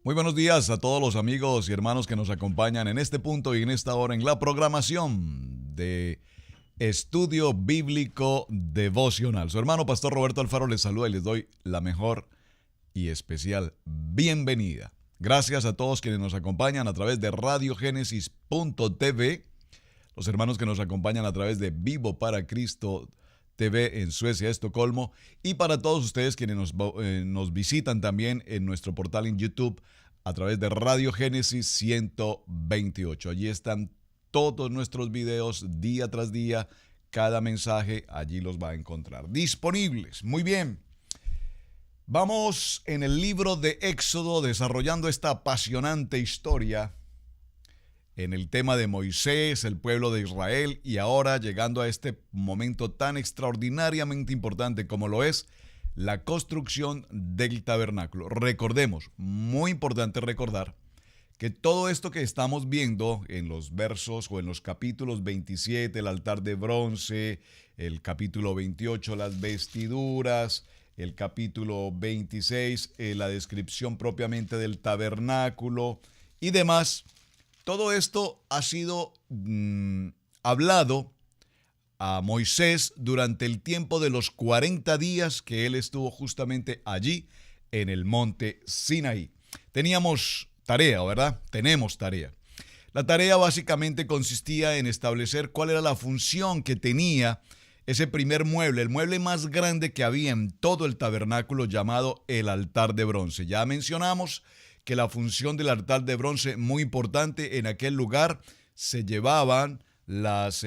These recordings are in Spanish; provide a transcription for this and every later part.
Muy buenos días a todos los amigos y hermanos que nos acompañan en este punto y en esta hora en la programación de Estudio Bíblico Devocional. Su hermano Pastor Roberto Alfaro les saluda y les doy la mejor y especial bienvenida. Gracias a todos quienes nos acompañan a través de radiogénesis.tv, los hermanos que nos acompañan a través de Vivo para Cristo TV en Suecia, Estocolmo, y para todos ustedes quienes nos visitan también en nuestro portal en YouTube a través de Radio Génesis 128. Allí están todos nuestros videos día tras día, cada mensaje allí los va a encontrar disponibles. Muy bien, vamos en el libro de Éxodo desarrollando esta apasionante historia en el tema de Moisés, el pueblo de Israel, y ahora llegando a este momento tan extraordinariamente importante como lo es la construcción del tabernáculo. Recordemos, muy importante recordar, que todo esto que estamos viendo en los versos o en los capítulos 27, el altar de bronce, el capítulo 28, las vestiduras, el capítulo 26, la descripción propiamente del tabernáculo y demás, todo esto ha sido hablado a Moisés durante el tiempo de los 40 días que él estuvo justamente allí en el monte Sinaí. Teníamos tarea, ¿verdad? Tenemos tarea. La tarea básicamente consistía en establecer cuál era la función que tenía ese primer mueble, el mueble más grande que había en todo el tabernáculo llamado el altar de bronce. Ya mencionamos que la función del altar de bronce, muy importante, en aquel lugar se llevaban las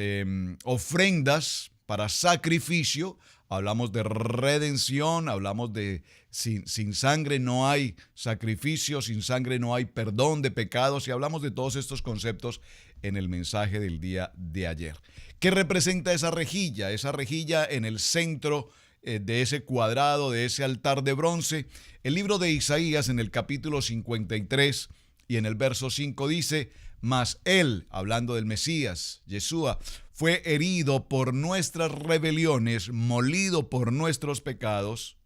ofrendas para sacrificio. Hablamos de redención, hablamos de sin sangre no hay sacrificio, sin sangre no hay perdón de pecados, y hablamos de todos estos conceptos en el mensaje del día de ayer. ¿Qué representa esa rejilla? Esa rejilla en el centro de ese cuadrado, de ese altar de bronce. El libro de Isaías en el capítulo 53 y en el verso 5 dice: mas él, hablando del Mesías, Yeshua, fue herido por nuestras rebeliones, molido por nuestros pecados.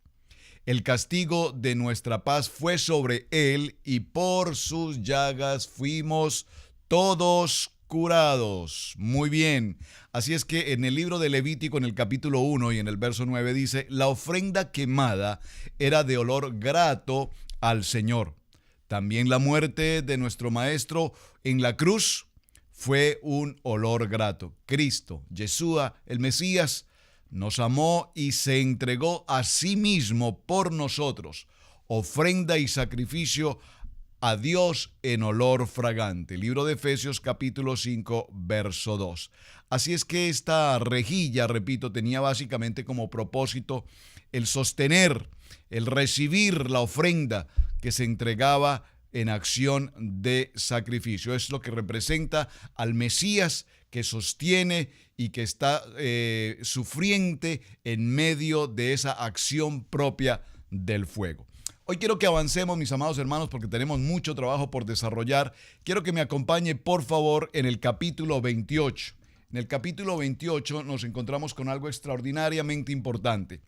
El castigo de nuestra paz fue sobre él, y por sus llagas fuimos todos curados. Muy bien. Así es que en el libro de Levítico, en el capítulo 1 y en el verso 9 dice: la ofrenda quemada era de olor grato al Señor. También la muerte de nuestro Maestro en la cruz fue un olor grato. Cristo, Yeshua, el Mesías, nos amó y se entregó a sí mismo por nosotros, ofrenda y sacrificio a Dios en olor fragante. Libro de Efesios capítulo 5, verso 2. Así es que esta rejilla, repito, tenía básicamente como propósito el sostener, el recibir la ofrenda que se entregaba en acción de sacrificio. Es lo que representa al Mesías que sostiene y que está sufriente en medio de esa acción propia del fuego. Hoy quiero que avancemos, mis amados hermanos, porque tenemos mucho trabajo por desarrollar. Quiero que me acompañe, por favor, en el capítulo 28. En el capítulo 28 nos encontramos con algo extraordinariamente importante.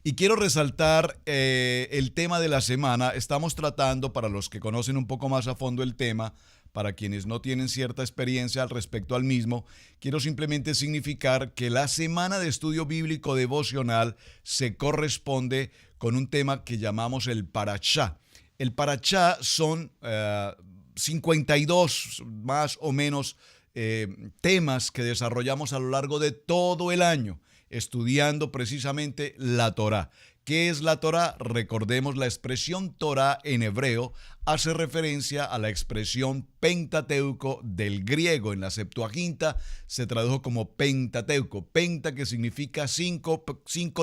Y quiero resaltar el tema de la semana. Estamos tratando, para los que conocen un poco más a fondo el tema, para quienes no tienen cierta experiencia al respecto al mismo, quiero simplemente significar que la semana de estudio bíblico devocional se corresponde con un tema que llamamos el Parashá. El Parashá son 52 más o menos temas que desarrollamos a lo largo de todo el año, estudiando precisamente la Torá. ¿Qué es la Torá? Recordemos, la expresión Torá en hebreo hace referencia a la expresión Pentateuco del griego. En la Septuaginta se tradujo como Pentateuco. Penta, que significa cinco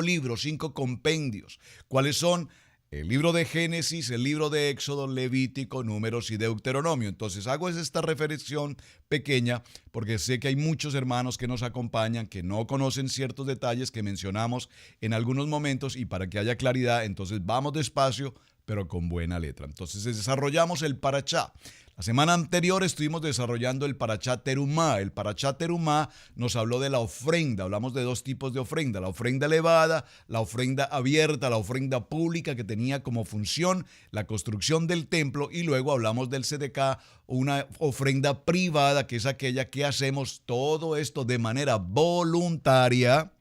libros, 5 compendios. ¿Cuáles son? El libro de Génesis, el libro de Éxodo, Levítico, Números y Deuteronomio. Entonces hago esta reflexión pequeña porque sé que hay muchos hermanos que nos acompañan que no conocen ciertos detalles que mencionamos en algunos momentos, y para que haya claridad, entonces vamos despacio, pero con buena letra. Entonces desarrollamos el parachá. La semana anterior estuvimos desarrollando el parachá terumá. El parachá terumá nos habló de la ofrenda. Hablamos de dos tipos de ofrenda: la ofrenda elevada, la ofrenda abierta, la ofrenda pública, que tenía como función la construcción del templo, y luego hablamos del sedeká, una ofrenda privada, que es aquella que hacemos todo esto de manera voluntaria.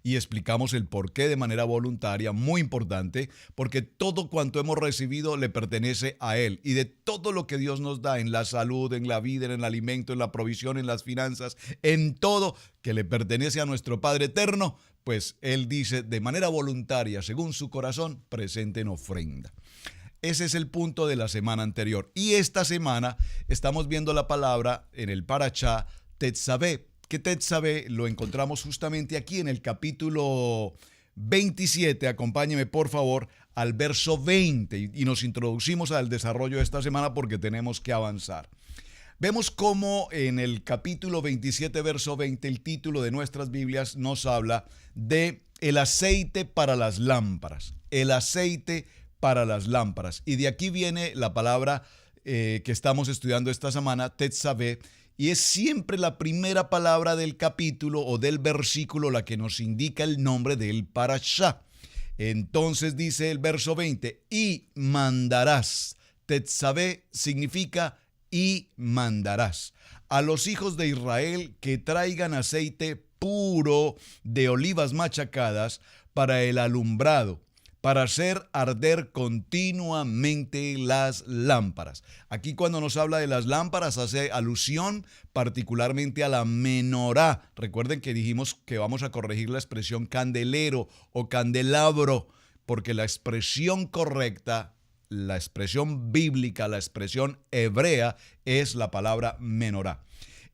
Y explicamos el por qué de manera voluntaria, muy importante, porque todo cuanto hemos recibido le pertenece a Él. Y de todo lo que Dios nos da, en la salud, en la vida, en el alimento, en la provisión, en las finanzas, en todo que le pertenece a nuestro Padre eterno, pues Él dice de manera voluntaria, según su corazón, presenten ofrenda. Ese es el punto de la semana anterior. Y esta semana estamos viendo la palabra en el parachá Tetzaveh. Que Tetzaveh lo encontramos justamente aquí en el capítulo 27. Acompáñeme por favor al verso 20 y nos introducimos al desarrollo de esta semana porque tenemos que avanzar. Vemos cómo en el capítulo 27, verso 20, el título de nuestras Biblias nos habla de el aceite para las lámparas. El aceite para las lámparas. Y de aquí viene la palabra que estamos estudiando esta semana, Tetzaveh. Y es siempre la primera palabra del capítulo o del versículo la que nos indica el nombre del parashá. Entonces dice el verso 20, y mandarás. Tetzaveh significa y mandarás a los hijos de Israel que traigan aceite puro de olivas machacadas para el alumbrado, para hacer arder continuamente las lámparas. Aquí cuando nos habla de las lámparas hace alusión particularmente a la menorá. Recuerden que dijimos que vamos a corregir la expresión candelero o candelabro, porque la expresión correcta, la expresión bíblica, la expresión hebrea es la palabra menorá.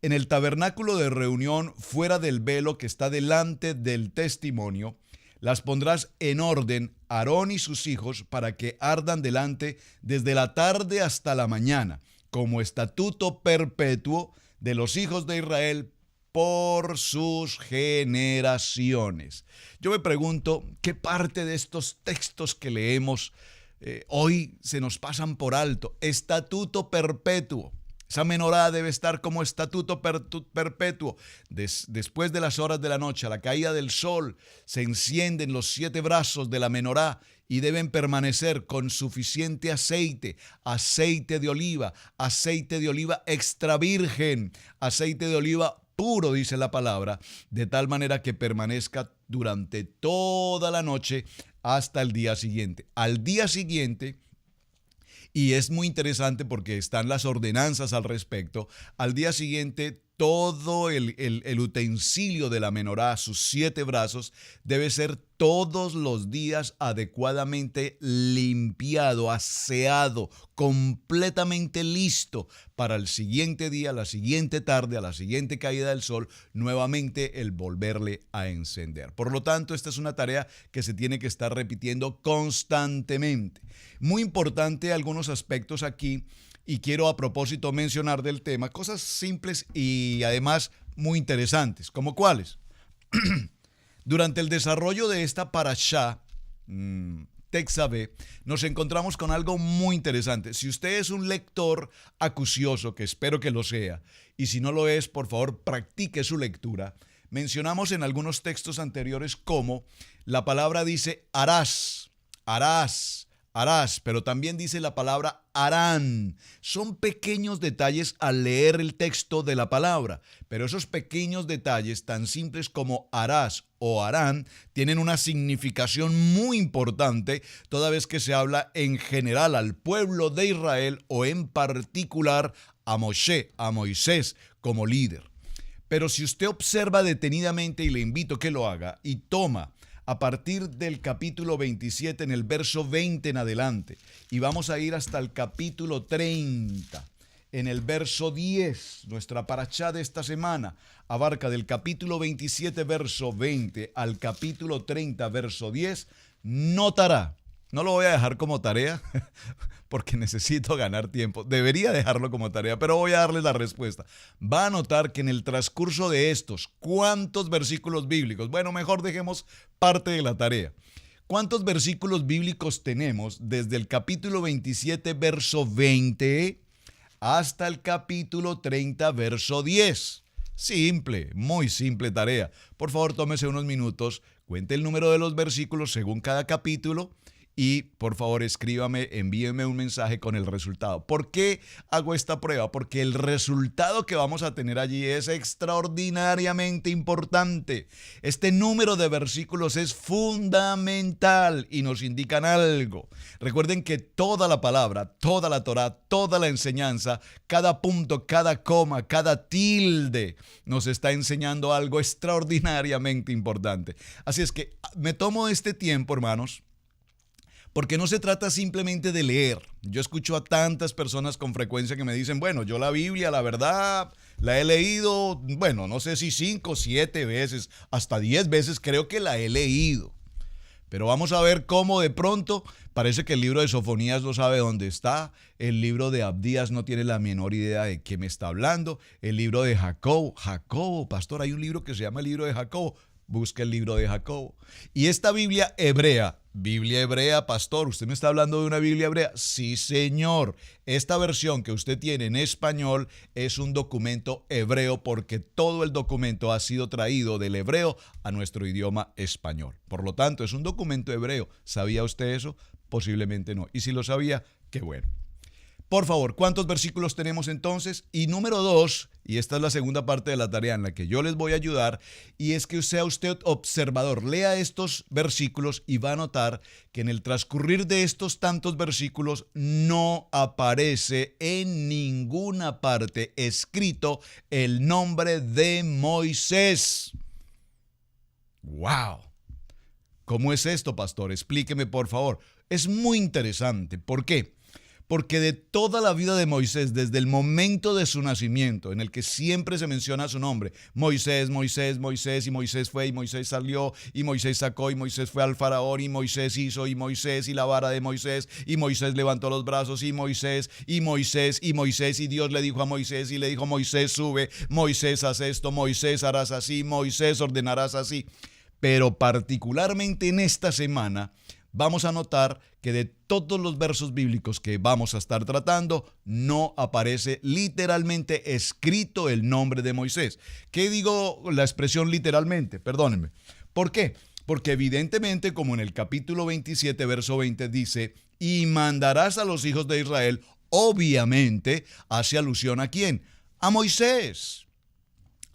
En el tabernáculo de reunión, fuera del velo que está delante del testimonio, las pondrás en orden Aarón y sus hijos para que ardan delante desde la tarde hasta la mañana, como estatuto perpetuo de los hijos de Israel por sus generaciones. Yo me pregunto, ¿qué parte de estos textos que leemos hoy se nos pasan por alto? Estatuto perpetuo. Esa menorá debe estar como estatuto perpetuo. Después de las horas de la noche, a la caída del sol, se encienden los 7 brazos de la menorá y deben permanecer con suficiente aceite, aceite de oliva extra virgen, aceite de oliva puro, dice la palabra, de tal manera que permanezca durante toda la noche hasta el día siguiente. Al día siguiente, y es muy interesante porque están las ordenanzas al respecto, al día siguiente todo el utensilio de la menorá, sus 7 brazos, debe ser todos los días adecuadamente limpiado, aseado, completamente listo para el siguiente día, la siguiente tarde, a la siguiente caída del sol, nuevamente el volverle a encender. Por lo tanto, esta es una tarea que se tiene que estar repitiendo constantemente. Muy importante algunos aspectos aquí. Y quiero a propósito mencionar del tema cosas simples y además muy interesantes. ¿Como cuáles? Durante el desarrollo de esta parashá, Tetzaveh, nos encontramos con algo muy interesante. Si usted es un lector acucioso, que espero que lo sea, y si no lo es, por favor, practique su lectura. Mencionamos en algunos textos anteriores cómo la palabra dice harás, pero también dice la palabra harán. Son pequeños detalles al leer el texto de la palabra, pero esos pequeños detalles tan simples como harás o harán tienen una significación muy importante toda vez que se habla en general al pueblo de Israel o en particular a Moisés como líder. Pero si usted observa detenidamente, y le invito a que lo haga, y toma a partir del capítulo 27 en el verso 20 en adelante, y vamos a ir hasta el capítulo 30 en el verso 10. Nuestra parashá de esta semana abarca del capítulo 27 verso 20 al capítulo 30 verso 10. Notará, no lo voy a dejar como tarea porque necesito ganar tiempo. Debería dejarlo como tarea, pero voy a darle la respuesta. Va a notar que en el transcurso de estos, ¿cuántos versículos bíblicos? Bueno, mejor dejemos parte de la tarea. ¿Cuántos versículos bíblicos tenemos desde el capítulo 27, verso 20, hasta el capítulo 30, verso 10? Simple, muy simple tarea. Por favor, tómese unos minutos, cuente el número de los versículos según cada capítulo y por favor escríbame, envíeme un mensaje con el resultado. ¿Por qué hago esta prueba? Porque el resultado que vamos a tener allí es extraordinariamente importante. Este número de versículos es fundamental y nos indican algo. Recuerden que toda la palabra, toda la Torá, toda la enseñanza, cada punto, cada coma, cada tilde nos está enseñando algo extraordinariamente importante. Así es que me tomo este tiempo, hermanos, porque no se trata simplemente de leer. Yo escucho a tantas personas con frecuencia que me dicen, bueno, yo la Biblia, la verdad, la he leído, bueno, no sé si 5, 7 veces, hasta 10 veces creo que la he leído. Pero vamos a ver cómo de pronto parece que el libro de Sofonías no sabe dónde está, el libro de Abdías no tiene la menor idea de qué me está hablando, el libro de Jacobo, pastor, hay un libro que se llama el libro de Jacobo. Busca el libro de Jacobo. Y esta Biblia hebrea, pastor, ¿usted me está hablando de una Biblia hebrea? Sí, señor. Esta versión que usted tiene en español es un documento hebreo porque todo el documento ha sido traído del hebreo a nuestro idioma español. Por lo tanto, es un documento hebreo. ¿Sabía usted eso? Posiblemente no. Y si lo sabía, qué bueno. Por favor, ¿cuántos versículos tenemos entonces? Y número 2, y esta es la segunda parte de la tarea en la que yo les voy a ayudar, y es que sea usted observador. Lea estos versículos y va a notar que en el transcurrir de estos tantos versículos no aparece en ninguna parte escrito el nombre de Moisés. ¡Wow! ¿Cómo es esto, pastor? Explíqueme, por favor. Es muy interesante. ¿Por qué? Porque de toda la vida de Moisés, desde el momento de su nacimiento, en el que siempre se menciona su nombre, Moisés, Moisés, Moisés, y Moisés fue, y Moisés salió, y Moisés sacó, y Moisés fue al faraón, y Moisés hizo, y Moisés, y la vara de Moisés, y Moisés levantó los brazos, y Moisés, y Moisés, y Moisés, y Dios le dijo a Moisés, y le dijo, Moisés sube, Moisés haz esto, Moisés harás así, Moisés ordenarás así. Pero particularmente en esta semana, vamos a notar que de todos los versos bíblicos que vamos a estar tratando, no aparece literalmente escrito el nombre de Moisés. ¿Qué digo la expresión literalmente? Perdónenme. ¿Por qué? Porque evidentemente, como en el capítulo 27, verso 20 dice, y mandarás a los hijos de Israel, obviamente hace alusión ¿a quién? A Moisés.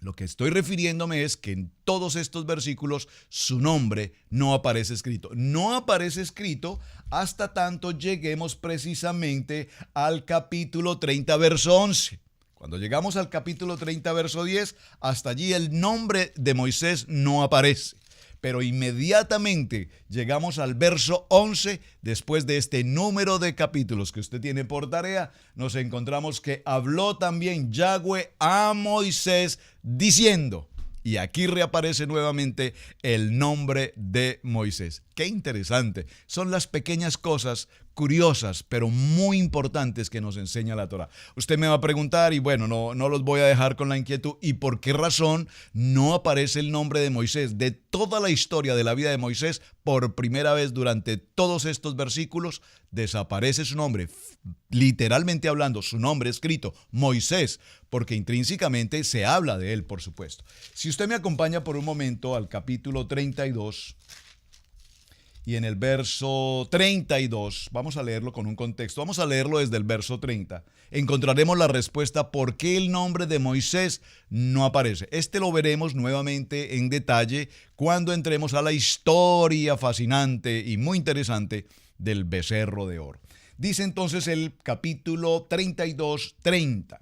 Lo que estoy refiriéndome es que en todos estos versículos su nombre no aparece escrito. No aparece escrito hasta tanto lleguemos precisamente al capítulo 30, verso 11. Cuando llegamos al capítulo 30, verso 10, hasta allí el nombre de Moisés no aparece. Pero inmediatamente llegamos al verso 11, después de este número de capítulos que usted tiene por tarea, nos encontramos que habló también Yahweh a Moisés diciendo, y aquí reaparece nuevamente el nombre de Moisés. Qué interesante. Son las pequeñas cosas curiosas, pero muy importantes que nos enseña la Torá. Usted me va a preguntar, y bueno, no los voy a dejar con la inquietud, ¿y por qué razón no aparece el nombre de Moisés? De toda la historia de la vida de Moisés, por primera vez durante todos estos versículos, desaparece su nombre, literalmente hablando, su nombre escrito, Moisés, porque intrínsecamente se habla de él, por supuesto. Si usted me acompaña por un momento al capítulo 32, y en el verso 32, vamos a leerlo con un contexto, vamos a leerlo desde el verso 30, encontraremos la respuesta por qué el nombre de Moisés no aparece. Este lo veremos nuevamente en detalle cuando entremos a la historia fascinante y muy interesante del becerro de oro. Dice entonces el capítulo 32, 30.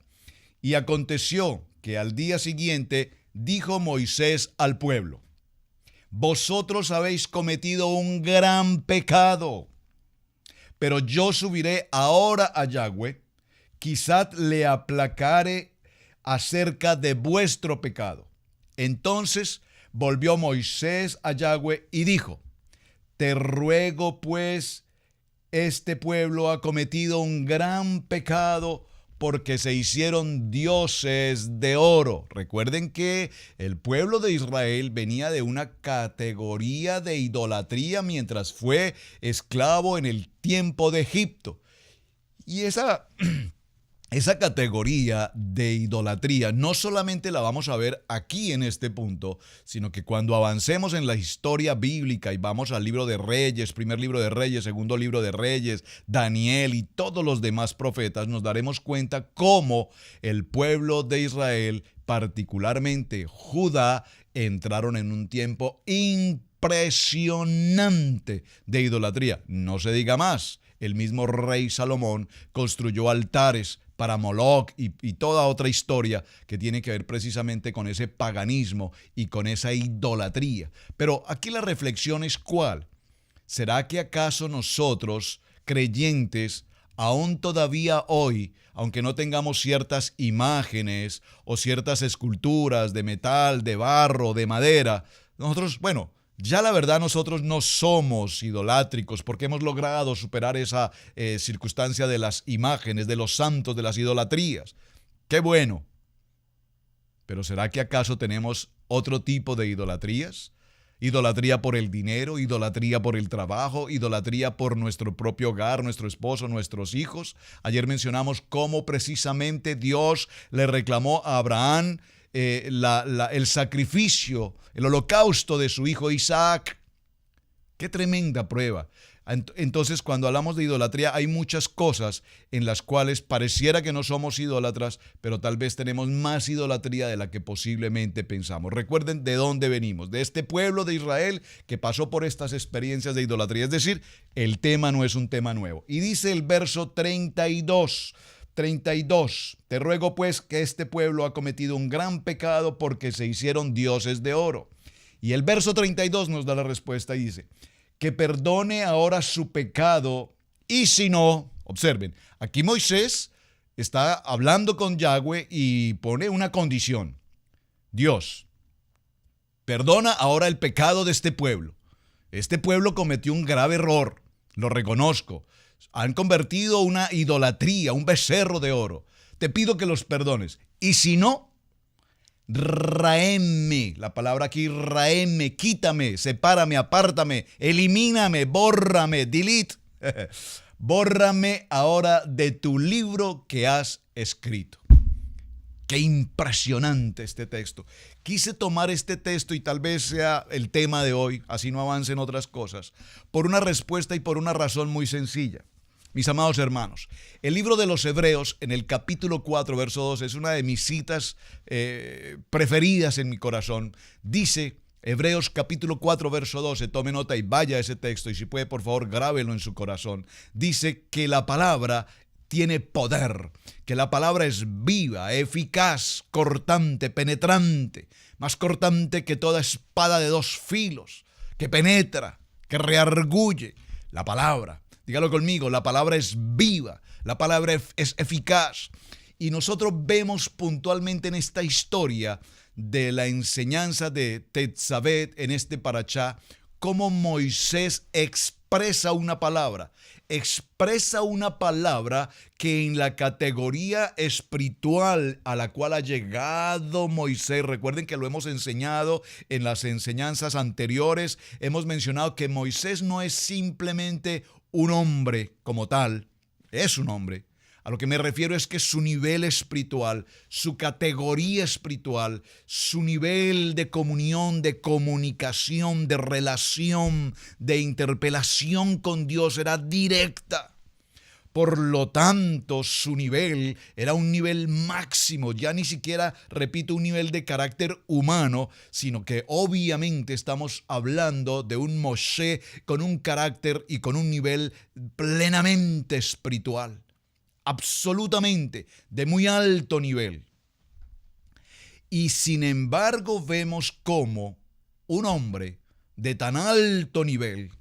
Y aconteció que al día siguiente dijo Moisés al pueblo, vosotros habéis cometido un gran pecado, pero yo subiré ahora a Yahweh, quizás le aplacare acerca de vuestro pecado. Entonces volvió Moisés a Yahweh y dijo, te ruego pues, este pueblo ha cometido un gran pecado, porque se hicieron dioses de oro. Recuerden que el pueblo de Israel venía de una categoría de idolatría mientras fue esclavo en el tiempo de Egipto. Y esa categoría de idolatría no solamente la vamos a ver aquí en este punto, sino que cuando avancemos en la historia bíblica y vamos al libro de Reyes, primer libro de Reyes, segundo libro de Reyes, Daniel y todos los demás profetas, nos daremos cuenta cómo el pueblo de Israel, particularmente Judá, entraron en un tiempo impresionante de idolatría. No se diga más, el mismo rey Salomón construyó altares para Moloch y toda otra historia que tiene que ver precisamente con ese paganismo y con esa idolatría. Pero aquí la reflexión es ¿cuál? ¿Será que acaso nosotros, creyentes, aún todavía hoy, aunque no tengamos ciertas imágenes o ciertas esculturas de metal, de barro, de madera, nosotros, ya la verdad nosotros no somos idolátricos porque hemos logrado superar esa circunstancia de las imágenes, de los santos, de las idolatrías? ¡Qué bueno! Pero ¿será que acaso tenemos otro tipo de idolatrías? Idolatría por el dinero, idolatría por el trabajo, idolatría por nuestro propio hogar, nuestro esposo, nuestros hijos. Ayer mencionamos cómo precisamente Dios le reclamó a Abraham el sacrificio, el holocausto de su hijo Isaac. ¡Qué tremenda prueba! Entonces, cuando hablamos de idolatría, hay muchas cosas en las cuales pareciera que no somos idólatras, pero tal vez tenemos más idolatría de la que posiblemente pensamos. Recuerden de dónde venimos, de este pueblo de Israel que pasó por estas experiencias de idolatría. Es decir, el tema no es un tema nuevo. Y dice el verso 32, te ruego pues que este pueblo ha cometido un gran pecado porque se hicieron dioses de oro. Y el verso 32 nos da la respuesta y dice, que perdone ahora su pecado, y si no, observen, aquí Moisés está hablando con Yahweh y pone una condición. Dios, perdona ahora el pecado de este pueblo. Este pueblo cometió un grave error, lo reconozco. Han convertido una idolatría, un becerro de oro. Te pido que los perdones. Y si no, raeme, la palabra aquí raeme, quítame, sepárame, apártame, elimíname, bórrame, delete. Bórrame ahora de tu libro que has escrito. Qué impresionante este texto. Quise tomar este texto y tal vez sea el tema de hoy, así no avancen otras cosas, por una respuesta y por una razón muy sencilla. Mis amados hermanos, el libro de los Hebreos en el capítulo 4, verso 2, es una de mis citas preferidas en mi corazón. Dice, Hebreos capítulo 4, verso 12, tome nota y vaya a ese texto y si puede por favor grábelo en su corazón. Dice que la palabra tiene poder, que la palabra es viva, eficaz, cortante, penetrante, más cortante que toda espada de dos filos, que penetra, que reargulle. La palabra, dígalo conmigo, la palabra es viva, la palabra es eficaz. Y nosotros vemos puntualmente en esta historia de la enseñanza de Tetzabet en este parashá, cómo Moisés expresa una palabra que en la categoría espiritual a la cual ha llegado Moisés, recuerden que lo hemos enseñado en las enseñanzas anteriores, hemos mencionado que Moisés no es simplemente un hombre como tal, es un hombre. A lo que me refiero es que su nivel espiritual, su categoría espiritual, su nivel de comunión, de comunicación, de relación, de interpelación con Dios era directa. Por lo tanto, su nivel era un nivel máximo, ya ni siquiera, repito, un nivel de carácter humano, sino que obviamente estamos hablando de un Moshe con un carácter y con un nivel plenamente espiritual. Absolutamente, de muy alto nivel. Y sin embargo vemos cómo un hombre de tan alto nivel,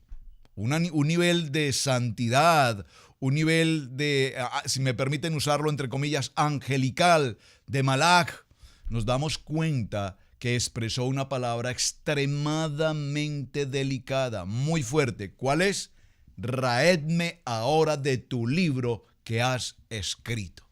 un nivel de santidad, un nivel de, si me permiten usarlo entre comillas, angelical, de malach, nos damos cuenta que expresó una palabra extremadamente delicada, muy fuerte. ¿Cuál es? Raedme ahora de tu libro que has escrito.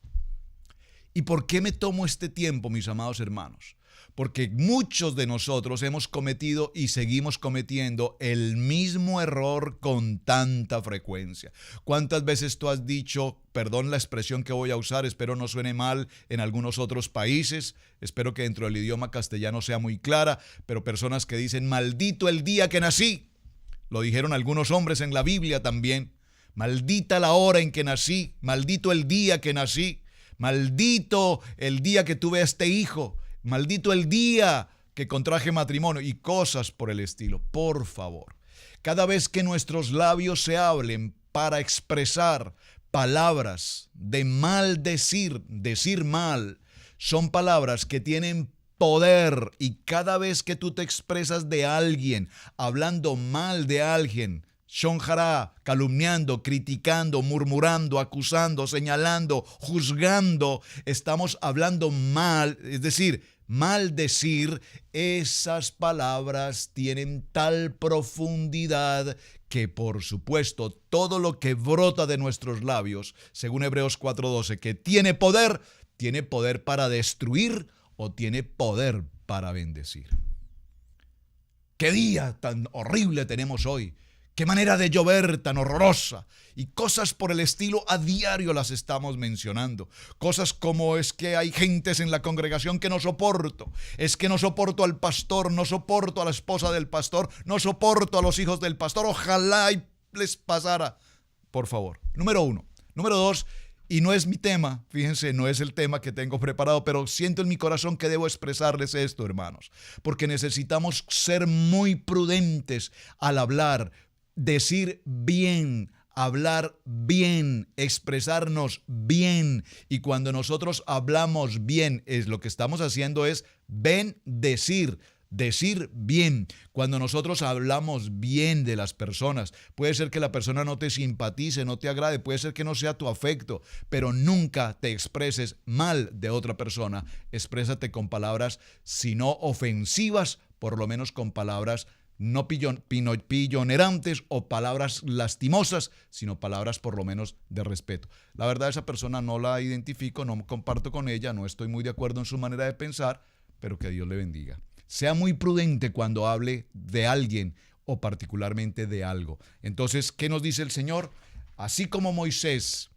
¿Y por qué me tomo este tiempo, mis amados hermanos? Porque muchos de nosotros hemos cometido y seguimos cometiendo el mismo error con tanta frecuencia. ¿Cuántas veces tú has dicho, perdón la expresión que voy a usar, espero no suene mal en algunos otros países, espero que dentro del idioma castellano sea muy clara, pero personas que dicen, maldito el día que nací? Lo dijeron algunos hombres en la Biblia también. Maldita la hora en que nací, maldito el día que nací, maldito el día que tuve a este hijo, maldito el día que contraje matrimonio y cosas por el estilo. Por favor, cada vez que nuestros labios se hablen para expresar palabras de maldecir, decir mal, son palabras que tienen poder, y cada vez que tú te expresas de alguien, hablando mal de alguien, shonjara, calumniando, criticando, murmurando, acusando, señalando, juzgando, estamos hablando mal, es decir, maldecir, esas palabras tienen tal profundidad que, por supuesto, todo lo que brota de nuestros labios, según Hebreos 4:12, que tiene poder para destruir o tiene poder para bendecir. ¿Qué día tan horrible tenemos hoy? ¿Qué manera de llover tan horrorosa? Y cosas por el estilo a diario las estamos mencionando. Cosas como es que hay gentes en la congregación que no soporto. Es que no soporto al pastor, no soporto a la esposa del pastor, no soporto a los hijos del pastor. Ojalá y les pasara. Por favor. Número 1. Número 2. Y no es mi tema, fíjense, no es el tema que tengo preparado, pero siento en mi corazón que debo expresarles esto, hermanos, porque necesitamos ser muy prudentes al hablar, decir bien, hablar bien, expresarnos bien. Y cuando nosotros hablamos bien, lo que estamos haciendo es bendecir. Decir bien. Cuando nosotros hablamos bien de las personas, puede ser que la persona no te simpatice, no te agrade, puede ser que no sea tu afecto, pero nunca te expreses mal de otra persona. Exprésate con palabras, si no ofensivas, por lo menos con palabras no pillonerantes o palabras lastimosas, sino palabras por lo menos de respeto. La verdad, esa persona no la identifico, no comparto con ella, no estoy muy de acuerdo en su manera de pensar, pero que Dios le bendiga. Sea muy prudente cuando hable de alguien o particularmente de algo. Entonces, ¿qué nos dice el Señor? Así como Moisés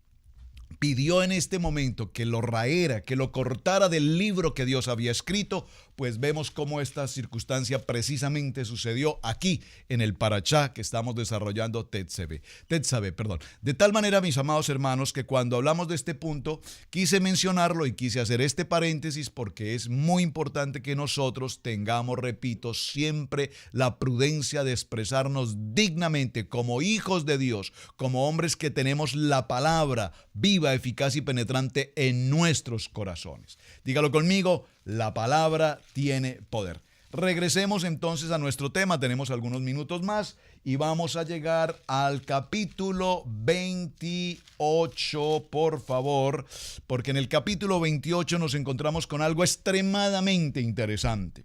pidió en este momento que lo raera, que lo cortara del libro que Dios había escrito, pues vemos cómo esta circunstancia precisamente sucedió aquí en el Parachá que estamos desarrollando Tetzabé. De tal manera, mis amados hermanos, que cuando hablamos de este punto, quise mencionarlo y quise hacer este paréntesis porque es muy importante que nosotros tengamos, repito, siempre la prudencia de expresarnos dignamente como hijos de Dios, como hombres que tenemos la palabra viva, eficaz y penetrante en nuestros corazones. Dígalo conmigo, la palabra tiene poder. Regresemos entonces a nuestro tema, tenemos algunos minutos más y vamos a llegar al capítulo 28, por favor, porque en el capítulo 28 nos encontramos con algo extremadamente interesante.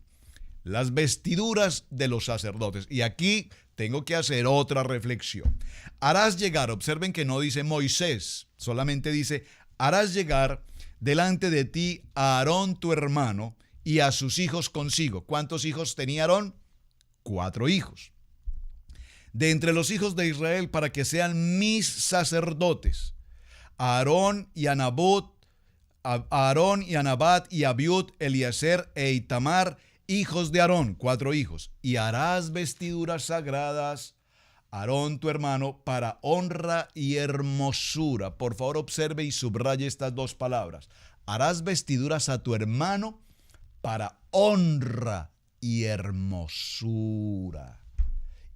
Las vestiduras de los sacerdotes. Y aquí tengo que hacer otra reflexión. Harás llegar, observen que no dice Moisés, solamente dice, harás llegar delante de ti a Aarón tu hermano y a sus hijos consigo. ¿Cuántos hijos tenía Aarón? 4 hijos. De entre los hijos de Israel para que sean mis sacerdotes. Aarón y Anabat y Abiud, Eliezer e Itamar, hijos de Aarón, 4 hijos. Y harás vestiduras sagradas Aarón tu hermano para honra y hermosura. Por favor, observe y subraye estas 2 palabras. Harás vestiduras a tu hermano para honra y hermosura.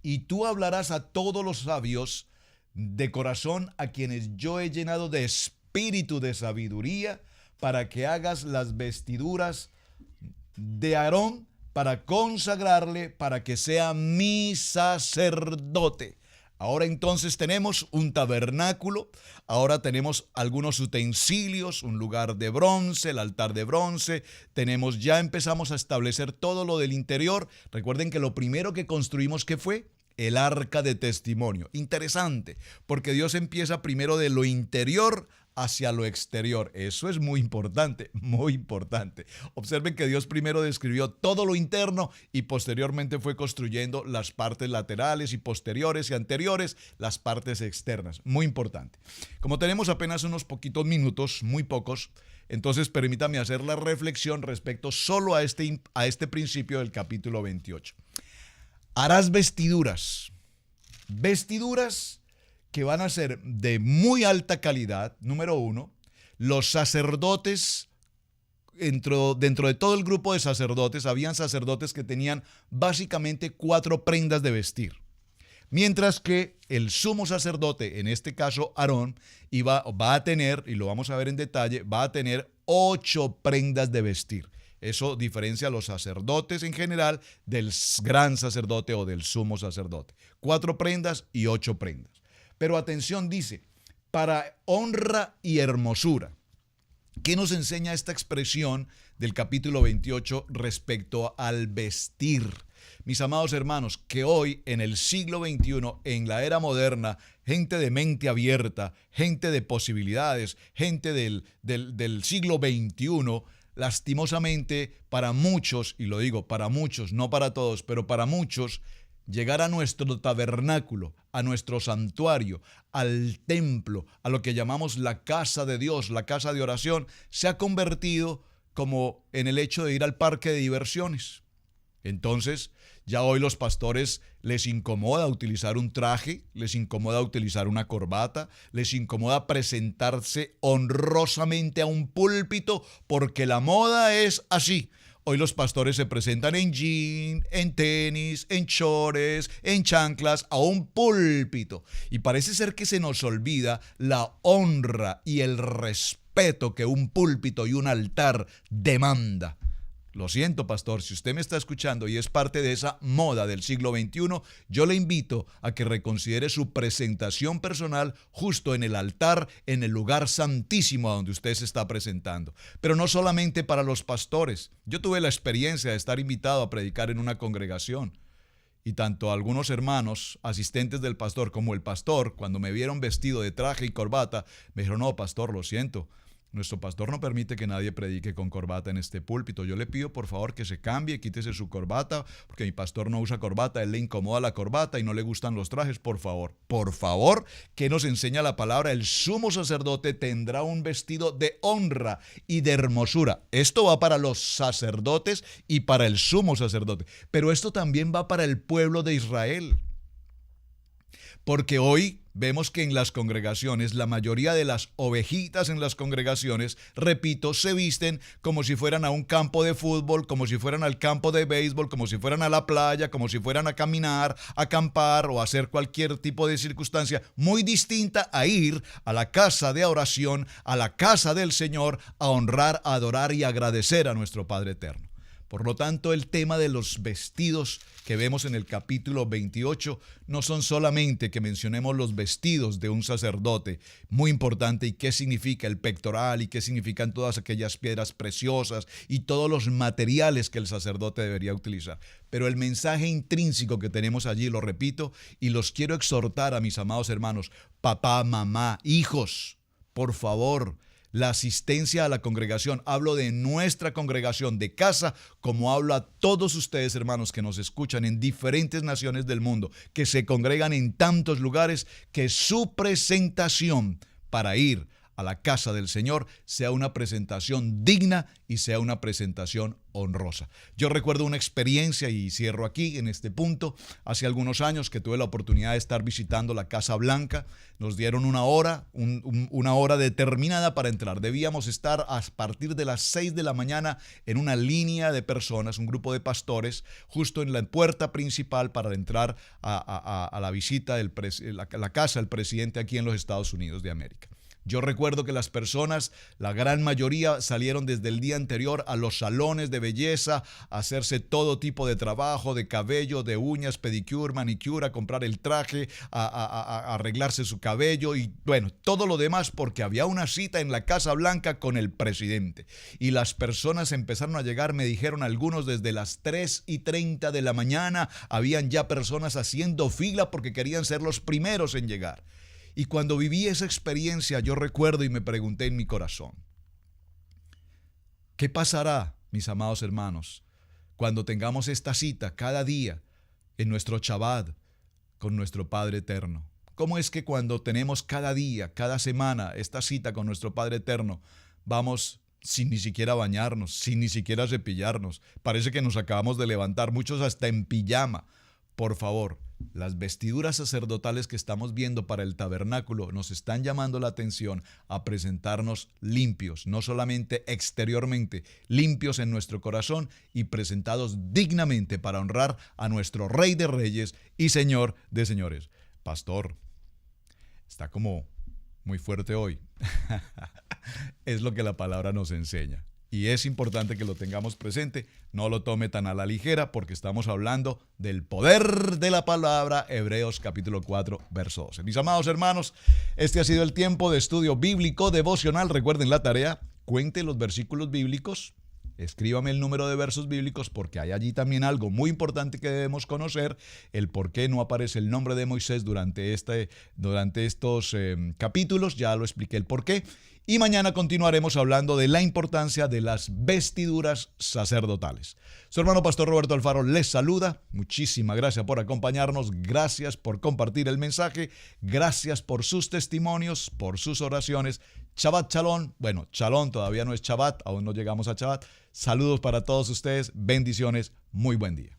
Y tú hablarás a todos los sabios de corazón, a quienes yo he llenado de espíritu de sabiduría, para que hagas las vestiduras de Aarón, para consagrarle, para que sea mi sacerdote. Ahora entonces tenemos un tabernáculo, ahora tenemos algunos utensilios, un lugar de bronce, el altar de bronce, ya empezamos a establecer todo lo del interior. Recuerden que lo primero que construimos, ¿qué fue? El arca de testimonio. Interesante, porque Dios empieza primero de lo interior hacia lo exterior. Eso es muy importante, muy importante. Observen que Dios primero describió todo lo interno y posteriormente fue construyendo las partes laterales y posteriores y anteriores, las partes externas. Muy importante. Como tenemos apenas unos poquitos minutos, muy pocos, entonces permítame hacer la reflexión respecto solo a este principio del capítulo 28. Harás vestiduras que van a ser de muy alta calidad. Número uno, los sacerdotes, dentro de todo el grupo de sacerdotes, habían sacerdotes que tenían básicamente 4 prendas de vestir. Mientras que el sumo sacerdote, en este caso Aarón, va a tener, y lo vamos a ver en detalle, va a tener 8 prendas de vestir. Eso diferencia a los sacerdotes en general del gran sacerdote o del sumo sacerdote. 4 prendas y 8 prendas. Pero atención, dice, para honra y hermosura. ¿Qué nos enseña esta expresión del capítulo 28 respecto al vestir? Mis amados hermanos, que hoy en el siglo XXI, en la era moderna, gente de mente abierta, gente de posibilidades, gente del siglo XXI, lastimosamente para muchos, y lo digo para muchos, no para todos, pero para muchos, llegar a nuestro tabernáculo, a nuestro santuario, al templo, a lo que llamamos la casa de Dios, la casa de oración, se ha convertido como en el hecho de ir al parque de diversiones. Entonces, ya hoy los pastores les incomoda utilizar un traje, les incomoda utilizar una corbata, les incomoda presentarse honrosamente a un púlpito porque la moda es así. Hoy los pastores se presentan en jean, en tenis, en chores, en chanclas, a un púlpito. Y parece ser que se nos olvida la honra y el respeto que un púlpito y un altar demanda. Lo siento, pastor, si usted me está escuchando y es parte de esa moda del siglo XXI, yo le invito a que reconsidere su presentación personal justo en el altar, en el lugar santísimo a donde usted se está presentando. Pero no solamente para los pastores. Yo tuve la experiencia de estar invitado a predicar en una congregación. Y tanto algunos hermanos, asistentes del pastor, como el pastor, cuando me vieron vestido de traje y corbata, me dijeron, no, pastor, lo siento. Nuestro pastor no permite que nadie predique con corbata en este púlpito. Yo le pido por favor que se cambie, quítese su corbata, porque mi pastor no usa corbata, él le incomoda la corbata y no le gustan los trajes. Por favor, que nos enseña la palabra, el sumo sacerdote tendrá un vestido de honra y de hermosura. Esto va para los sacerdotes y para el sumo sacerdote, pero esto también va para el pueblo de Israel. Porque hoy vemos que en las congregaciones, la mayoría de las ovejitas en las congregaciones, repito, se visten como si fueran a un campo de fútbol, como si fueran al campo de béisbol, como si fueran a la playa, como si fueran a caminar, a acampar o a hacer cualquier tipo de circunstancia muy distinta a ir a la casa de oración, a la casa del Señor, a honrar, a adorar y agradecer a nuestro Padre Eterno. Por lo tanto, el tema de los vestidos que vemos en el capítulo 28 no son solamente que mencionemos los vestidos de un sacerdote, muy importante, y qué significa el pectoral y qué significan todas aquellas piedras preciosas y todos los materiales que el sacerdote debería utilizar. Pero el mensaje intrínseco que tenemos allí, lo repito, y los quiero exhortar a mis amados hermanos, papá, mamá, hijos, por favor, la asistencia a la congregación. Hablo de nuestra congregación de casa, como hablo a todos ustedes, hermanos, que nos escuchan en diferentes naciones del mundo, que se congregan en tantos lugares, que su presentación para ir a la casa del Señor sea una presentación digna y sea una presentación honrosa. Yo recuerdo una experiencia, y cierro aquí en este punto, hace algunos años que tuve la oportunidad de estar visitando la Casa Blanca. Nos dieron una hora determinada para entrar. Debíamos estar a partir de las 6 de la mañana en una línea de personas, un grupo de pastores, justo en la puerta principal para entrar a la visita de la casa del presidente aquí en los Estados Unidos de América. Yo recuerdo que las personas, la gran mayoría, salieron desde el día anterior a los salones de belleza, a hacerse todo tipo de trabajo, de cabello, de uñas, pedicure, manicure, a comprar el traje, a arreglarse su cabello y bueno, todo lo demás, porque había una cita en la Casa Blanca con el presidente. Y las personas empezaron a llegar, me dijeron algunos, desde las 3:30 de la mañana, habían ya personas haciendo fila porque querían ser los primeros en llegar. Y cuando viví esa experiencia, yo recuerdo y me pregunté en mi corazón, ¿qué pasará, mis amados hermanos, cuando tengamos esta cita cada día en nuestro Shabbat con nuestro Padre Eterno? ¿Cómo es que cuando tenemos cada día, cada semana, esta cita con nuestro Padre Eterno, vamos sin ni siquiera bañarnos, sin ni siquiera cepillarnos? Parece que nos acabamos de levantar, muchos hasta en pijama. Por favor, las vestiduras sacerdotales que estamos viendo para el tabernáculo nos están llamando la atención a presentarnos limpios, no solamente exteriormente, limpios en nuestro corazón y presentados dignamente para honrar a nuestro Rey de Reyes y Señor de Señores. Pastor, está como muy fuerte hoy. Es lo que la palabra nos enseña. Y es importante que lo tengamos presente, no lo tome tan a la ligera porque estamos hablando del poder de la palabra, Hebreos capítulo 4, verso 12. Mis amados hermanos, este ha sido el tiempo de estudio bíblico devocional. Recuerden la tarea, cuente los versículos bíblicos, escríbame el número de versos bíblicos porque hay allí también algo muy importante que debemos conocer, el por qué no aparece el nombre de Moisés durante estos capítulos, ya lo expliqué el por qué. Y mañana continuaremos hablando de la importancia de las vestiduras sacerdotales. Su hermano Pastor Roberto Alfaro les saluda. Muchísimas gracias por acompañarnos. Gracias por compartir el mensaje. Gracias por sus testimonios, por sus oraciones. Shabbat Shalom. Bueno, Shalom todavía no es Shabbat. Aún no llegamos a Shabbat. Saludos para todos ustedes. Bendiciones. Muy buen día.